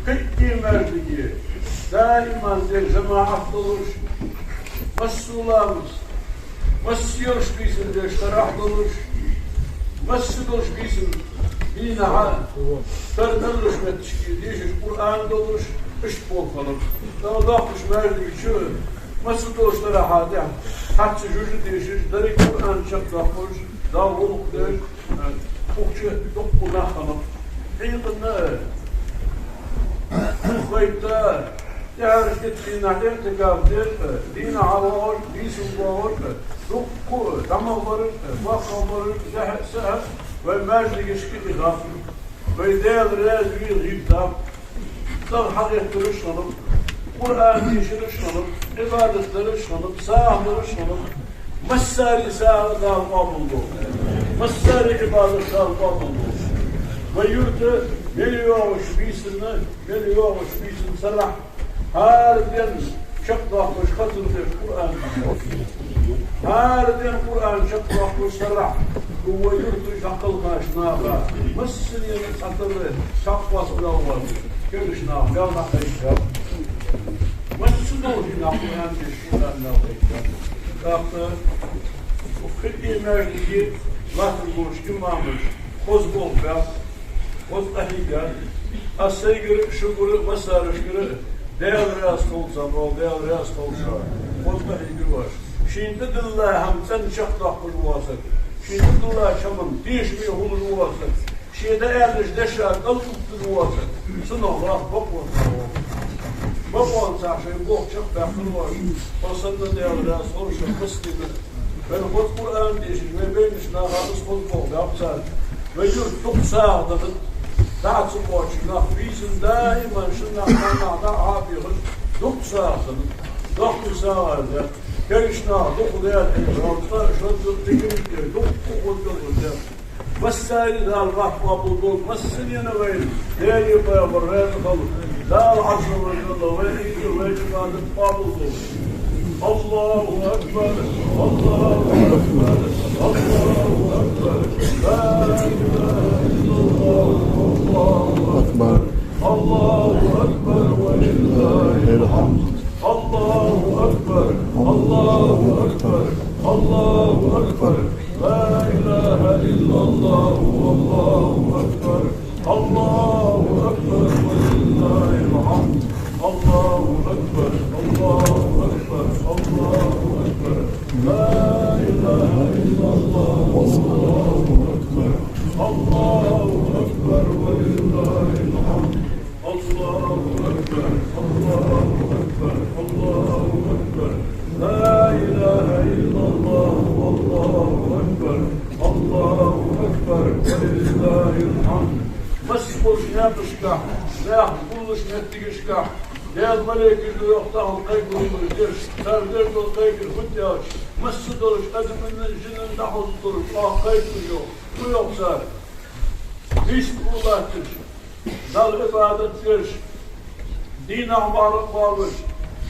kıtti merdigi, daima cemaat olur, massulamız, massiyorş bizim de şerah olur, massiyorş bizim binaha, terdalış metçiki, diyeceğiz Kur'an'da olur, iş bol kalır. Daha dağmış merdigi şu, massiyorşlara hadi, hatta cücü diyeceğiz, dari Kur'an çatlakmış, daha oluk değil, okçu dokuna kalır. İlgini, Kayıtta, yarıştık dinahden tekabdir, dina havalar, disin bağır, dukku, damalları, bakalları, seher ve merzi geçki ihafı ve değerli rezvi gıybdam, dağ hakikatleri şanım, Kur'an dişini şanım, ibadetleri şanım, sahları şanım, Messari sahı dağ kabuldu, Messari ibadet dağ kabuldu. Ve yurtta geliyormuş birisini sarrah. Harbiden çaklakmış, katılmış Kur'an. Harbiden Kur'an çaklakmış sarrah. Bu yurtta şakıl karşınağa. Mısın yemek satırlı, şakbas bile olmadı. Görüşünağa, yalnak kayıklar. Mısın da olsun Kur'an geçtiğinden kayıklar. Kalktı, o 40 merdiği Latin bulmuş, imammış, Kozbol beyaz. Kozbahiyya, as-saygır, şükürü, masarı şükürü, değerli olsam, değerli olsam, Kozbahiyya var. Şimdi dillâh hamsen şakdakmış olasın. Şimdi dillâh şamın, değişmiyor hulur olasın. Şimdi erdiş deşar, kalkıptır olasın. Sınavlar, bak olsa o. Bak olsa şey, bok çok bakır var. Olsanda değerli olsam, kıstıydı. Ben Kur'an değişir ve benim için ağabeyimiz Kozbol yapsar. Ve yurtluk sağladık. Daha çok borçlular, bizim daima şunlardan ağabeyimiz duk sağladık. Dokuz sağladı. Gelişler, dokulayar, şurada teknikleri, dokuz Vesayri da Allah kabul olmasın yine böyle. Değer yapaya buraya kalır. Daha azı ve iyidir ve ibadet kabul olur. Allahu Ekber, Allahu Ekber, Allahu Ekber. La ilahe illallah, Allahu Ekber. Allahu Ekber ve lillahil hamd. Allahu Ekber, Allahu Ekber, Allahu Ekber. La ilahe illallah, Allahu Ekber. Allahu Ekber ve lillahil hamd. Allahu Ekber, Allahu Ekber, Allahu Ekber. La ilahe illallah, Allahu Ekber. Allahu Ekber ve lillahil hamd. Allahu Ekber, Allahu Ekber, Allahu Ekber. La ilahe illallah, Allahu Ekber. Allahu Ekber ve lillahil hamd. Mesbul yapışka, ne buluş nettikişka. Değer melekir yokta halkayı kurulur, serder dolkayı hüdyaç, mescid oluş, ediminin cininde huzur oluş, halkayı kuruyor. Bu yoksa, hiç ulaştır, dal ibadettir, din ahbarlık varmış,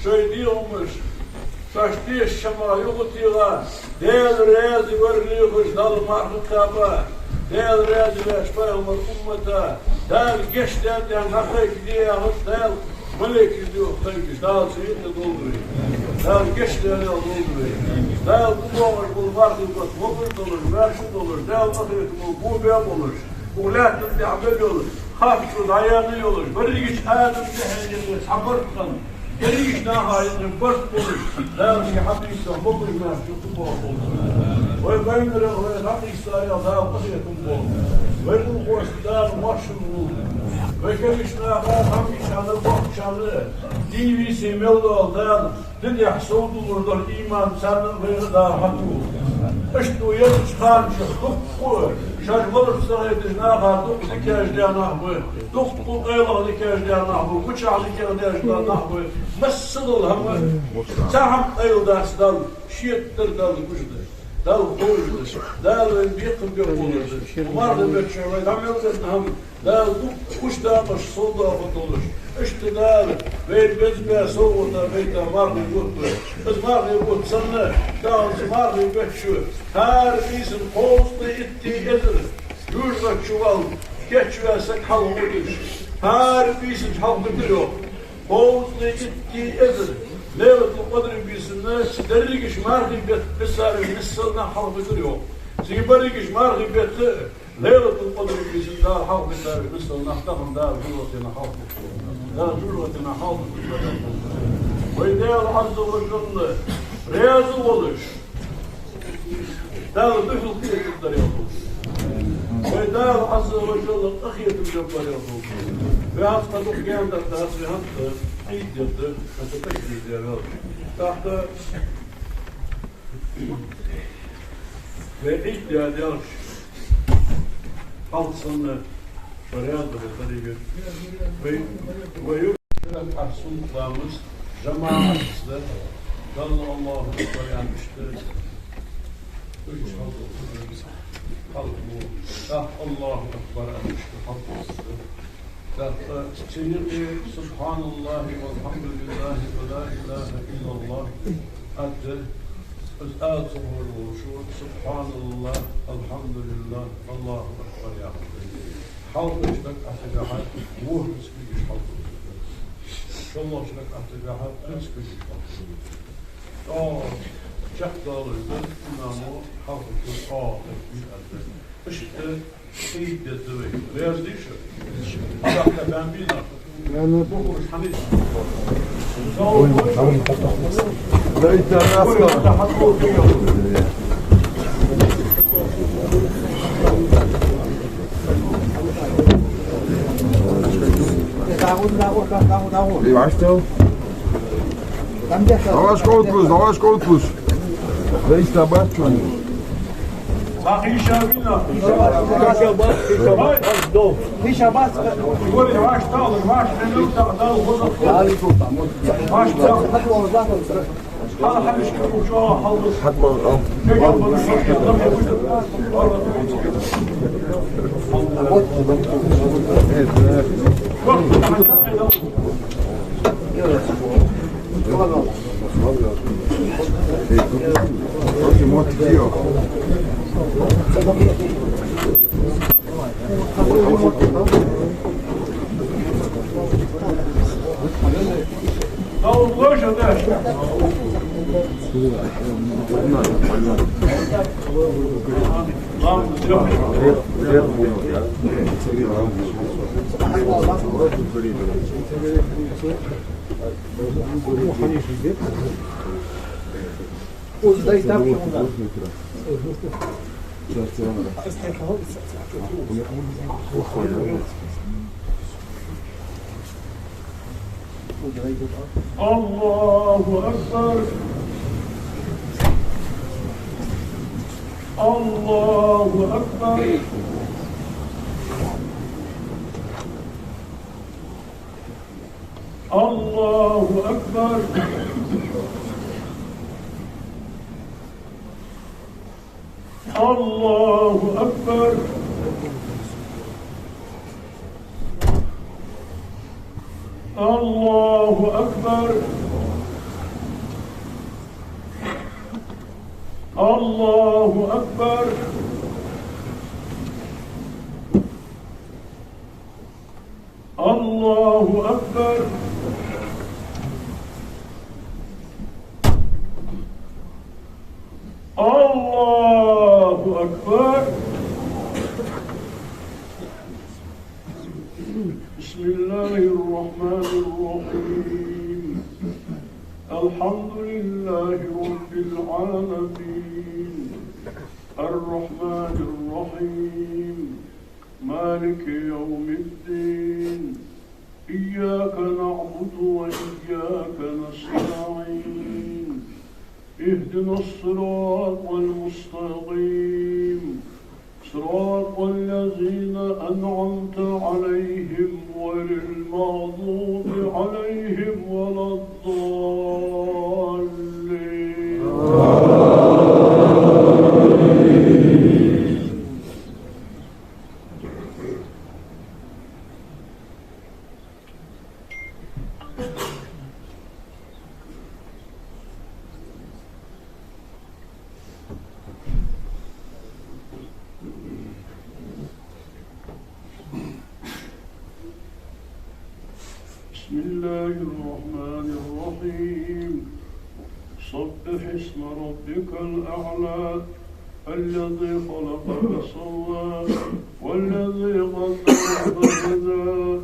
şöyle olmuş, şaştı şema yokutiga, değer reyazı verliyormuş, dal marhıkaba, değer reyazı veşbayılmır ummata, değer geçlerden hakik diye değer melek diyor kanki, daha seyirle dolduruyor. Daha geçlerle dolduruyor. Daha bu olur, bu var diyor, bu olur, merşid olur, daha bakıyor, bu beyam olur. Bu lahtın bir haber olur. Hafifçe dayanıyor olur. Böyle geç ayağının cehennemde sabır tutan. Geri geç daha halinde bört olur. Daha ki hafifçe bu bir merşid bu olur. Ve ben de hafifçe daha bakıyor, bu olur. Ve bu koştular maşın olur. Ve gelişine tam inşallah bakışalı divisi mevdualdan dünya soğudulurlar iman sanın ve daha hakkı. İşte o yer çıkan hukku şarjlar sahiptir ne kadar dikkaçlığa nahbu dukku qayla dikkaçlığa nahbu bıçağı dikkaçlığa nahbu nasıl ol ama saham qayldasdan şiyettir dal güçlü dal koydu dal bir kıbır olurdu umardı bir şey var dal kuş dağmış solda olur işte dal ve bezme soğuda beyta mardı yoktu biz mardı yoktu sana dal mardı geçiyor her bizim kolsuz itti edir yurda çuval geçverse kalmadı Her birisi halkıdırıyor. Boğazlı gittiği edir. Leylatul Kadr birisinde derli kişi marhibet mesarı nissalına halkıdırıyor. Zibari kişi marhibeti Leylatul Kadr birisinde halkıdırıyor. Nissalına takımda zürvatına halkıdırıyor. La zürvatına halkıdırıyor. Ve değerli azze ve celle reyazı oluş. Değerli dıfıl kıyafetleri yapılır. Ve değerli azze ve celle ıkhiyetim yapıları yapılır. Ve hatta okuyan da tasvihattı, ilk yaptı, mesela teknik diyorlar. Tahta ve ilk diyorlar halksanlı şariatı ve tarihi ve yürüyüşler arsunluklarımız cemaatçılar Dallı Allah'u koyanmıştır. Üç halk bu. Allahu Ekber etmiştir halkımızdır. Seyyidi Subhanallah velhamdülillah ve la ilahe illallah addır. Öz'atuhul vuşur. Subhanallah, elhamdülillah, Allahu Ekber yaptır. Halk işlek atıgahat, vuh rızkı halk işlek. İnşallah işlek atıgahat, rızkı halk. O çok doğruydu. İmamı halk işlek bir addır. İşte Seyyid yazdığı. Beyaz değil şu. Allah'ta ben bir nakıl. Bu kuruş hamid. Da bir tane az kaldı. Давай корпус. Weź na barczą. Sahiša vina. Hiša bas. Gori vaš tal, vaš trenutak, da li voza. Vaš tal. Hala habiški uçağı haldı. Hadi bakalım. Ne yapalım? Allahu Ekber. Allahu Ekber. Allahu Ekber. Allahu Ekber. Allahu Ekber. Allahu Ekber. Allahu Ekber. Allahu Ekber. Bismillahirrahmanirrahim. Elhamdülillahi Rabbil alemin. Errahmanirrahim. Maliki yevmiddin. İyyâke na'budu ve iyyâke nesta'in. اهدنا الصراط المستقيم صراط الذين أنعمت عليهم غير المغضوب عليهم ولا الضالين الرحمن الرحيم سبح اسم ربك الأعلى الذي خلق فسوى والذي قدر فهدى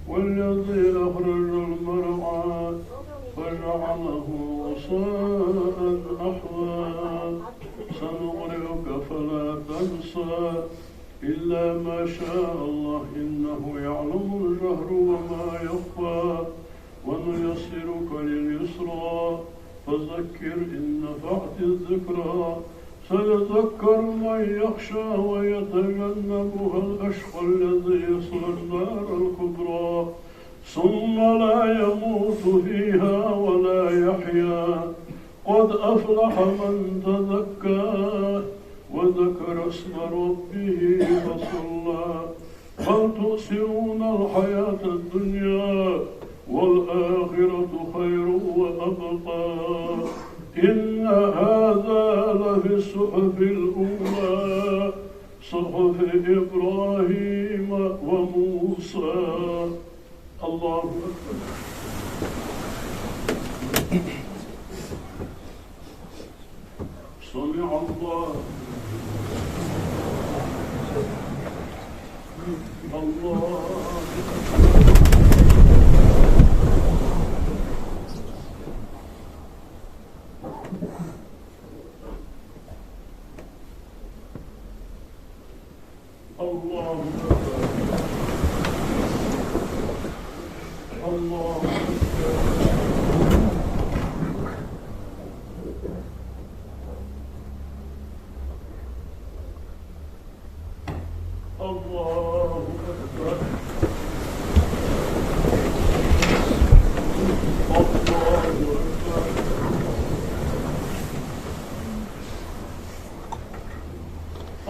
والذي أخرج المرعى فجعله غثاء أحوى سنقرئك فلا تنسى إلا ما شاء الله إنه يعلم الجهر وما يخفى ونيسرك لليسرى فذكر إن نفعت الذكرى سيذكر من يخشى ويتجنبها الأشقى الذي يصلى النار الكبرى ثم لا يموت فيها ولا يحيا قد أفلح من تزكى وذكر اسم ربه فصلى بل تؤثرون الحياة الدنيا والآخرة خير وأبقى إن هذا لفي الصحف الأولى صحف إبراهيم وموسى. الله أكبر. سمع الله الله الله الله الله أكبر.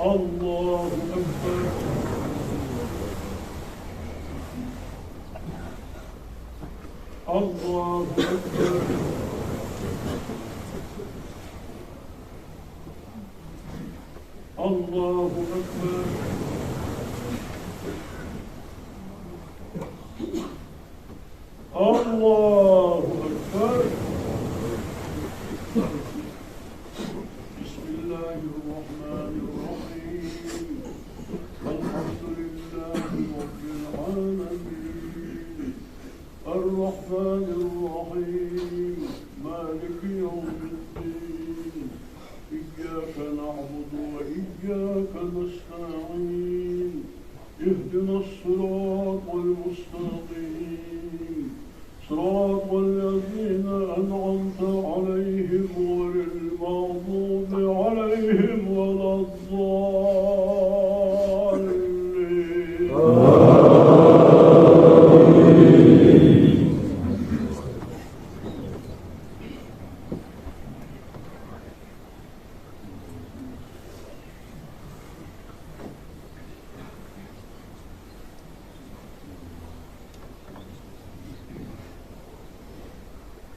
الله أكبر. الله أكبر. الله أكبر. الله أكبر. بسم الله الرحمن الرحيم الحمد لله رب العالمين الرحمن الرحيم مالك يوم الدين إياك نعبد وإياك نستعين اهدنا الصراط المستقيم صراط الذين أنعمت عليهم غير المغضوب عليهم ولا الضالين.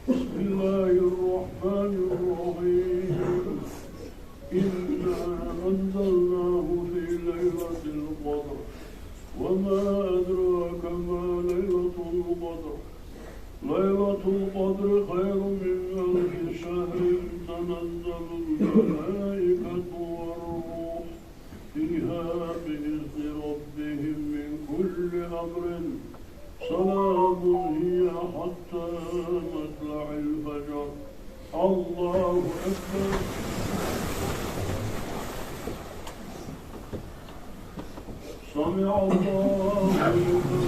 بسم الله الرحمن الرحيم إنا أنزلناه في ليلة القدر وما أدراك ما ليلة القدر ليلة القدر خير من ألف شهر تنزل الملائكة والروح فيها بإذن ربهم من كل أمر سلام هي حتى مطلع الفجر. الله أكبر. سمع الله لمن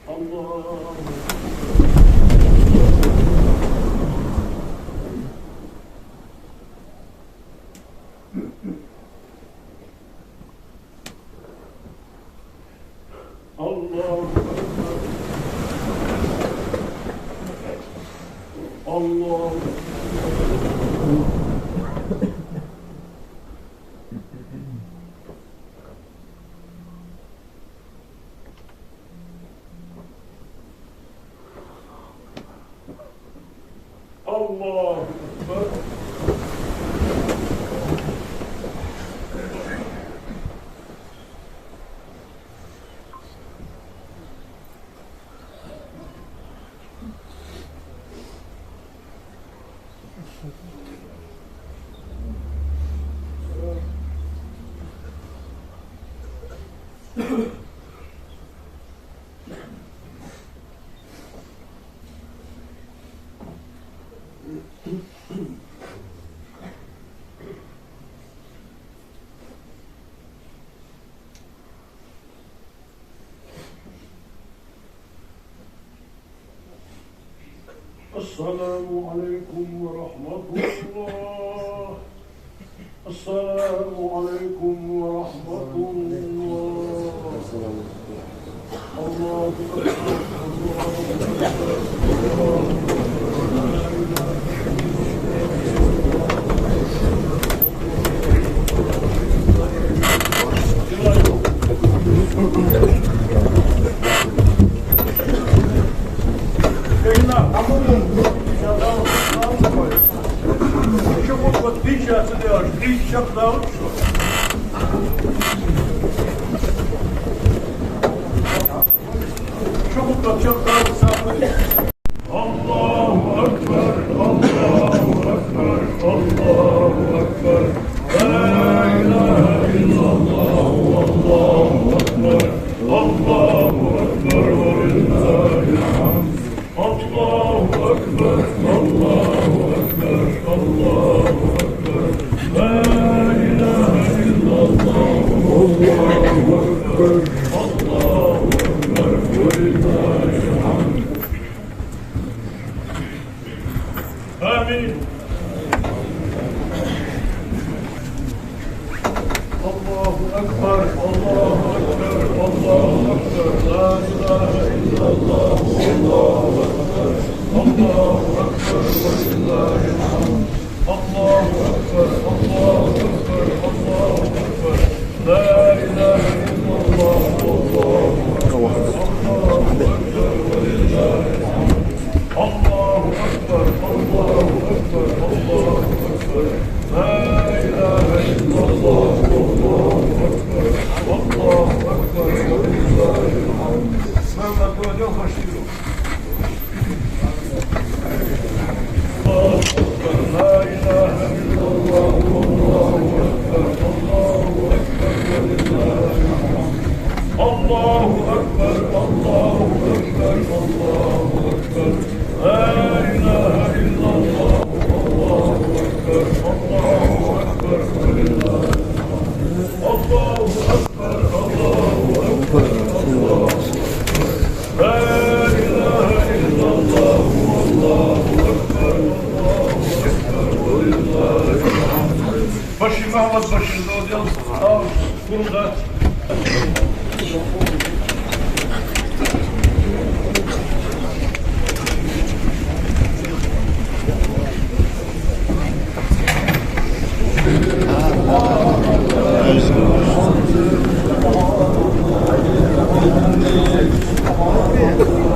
الله الله الله الله أكبر. السلام عليكم ورحمة الله. السلام عليكم ورحمة الله. الله أكبر. Allahu Ekber, Allahu Ekber, Allahu Ekber. La ilahe illallah, Allahu Ekber, Allahu Ekber ve lillahil hamd. Allahu Ekber, Allahu Ekber, Allahu Ekber. La ilahe illallah, Allahu Ekber, Allahu Ekber ve lillahil hamd. Amin. Allahu Ekber, Allahu Ekber, Allahu Ekber. La ilahe illallah, Allahu Ekber, Allahu Ekber ve lillahil hamd. Allahu Ekber, Allahu Ekber, Allahu Ekber. La ilahe illallah, Allahu Ekber, Allahu Ekber ve lillahil hamd. Allahu Ekber, Allahu Ekber, Allahu Ekber. La ilahe illallah, Allahu Ekber, Allahu Ekber ve lillahil hamd. Mehmet Hocam başlıyor. Allahu Ekber, la ilahe illallah, Allahu Ekber, Allahu Ekber ve lillahil hamd. Allahu Ekber, Allahu Ekber, Allahu Ekber. La ilahe illallah, Allahu Ekber, Allahu Ekber ve lillahil hamd. Allahu Ekber, Allahu Ekber, Allahu Ekber. La ilahe illallah, Allahu Ekber, Allahu Ekber ve lillahil hamd. Başı Mehmet başında hocam. Al, burada. Thank you.